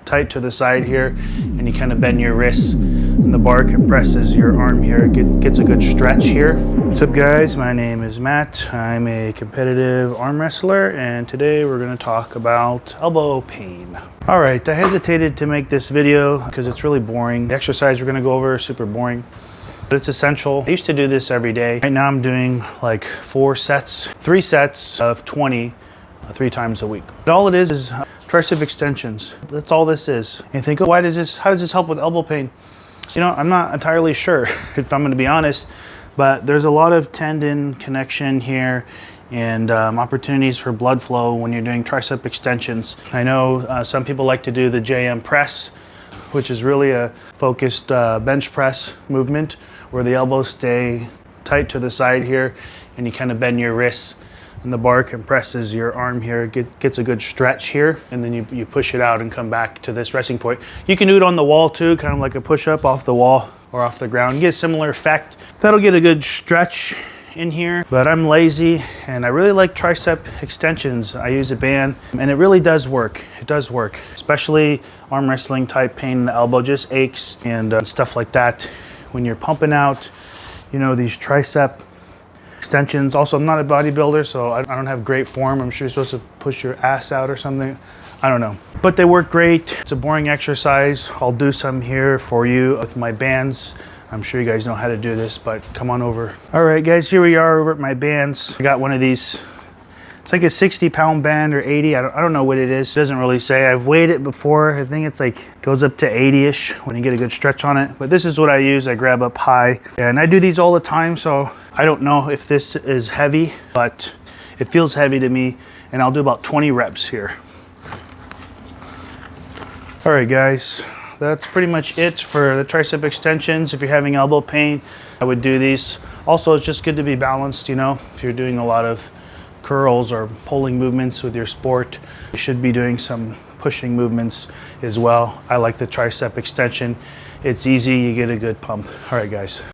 tight to the side here, and you kind of bend your wrists, and the bar compresses your arm here. It gets a good stretch here. What's up, guys? My name is Matt. I'm a competitive arm wrestler, and today we're going to talk about elbow pain. All right, I hesitated to make this video because it's really boring. The exercise we're going to go over is super boring, but it's essential. I used to do this every day. Right now I'm doing like 3 sets of 20 3 times a week. But all it is tricep extensions. That's all this is. And you think, oh, how does this help with elbow pain? You know, I'm not entirely sure, if I'm going to be honest, but there's a lot of tendon connection here and opportunities for blood flow when you're doing tricep extensions. I know some people like to do the JM press, which is really a focused bench press movement where the elbows stay tight to the side here and you kind of bend your wrists, and the bar compresses your arm here. Gets a good stretch here, and then you push it out and come back to this resting point. You can do it on the wall too, kind of like a push-up off the wall or off the ground. You get a similar effect. That'll get a good stretch in here, but I'm lazy and I really like tricep extensions. I use a band and it really does work. It does work, especially arm wrestling type pain in the elbow, just aches and stuff like that. When you're pumping out, you know, these tricep extensions. Also, I'm not a bodybuilder, so I don't have great form. I'm sure you're supposed to push your ass out or something. I don't know, but they work great. It's a boring exercise. I'll do some here for you with my bands. I'm sure you guys know how to do this, but come on over. All right, guys, here we are over at my bands. I got one of these. It's like a 60-pound band or 80. I don't know what it is. It doesn't really say. I've weighed it before. I think it's like goes up to 80-ish when you get a good stretch on it. But this is what I use. I grab up high, and I do these all the time. So I don't know if this is heavy, but it feels heavy to me. And I'll do about 20 reps here. All right, guys. That's pretty much it for the tricep extensions. If you're having elbow pain, I would do these. Also, it's just good to be balanced, you know, if you're doing a lot of curls or pulling movements with your sport, you should be doing some pushing movements as well. I like the tricep extension. It's easy, you get a good pump. All right, guys.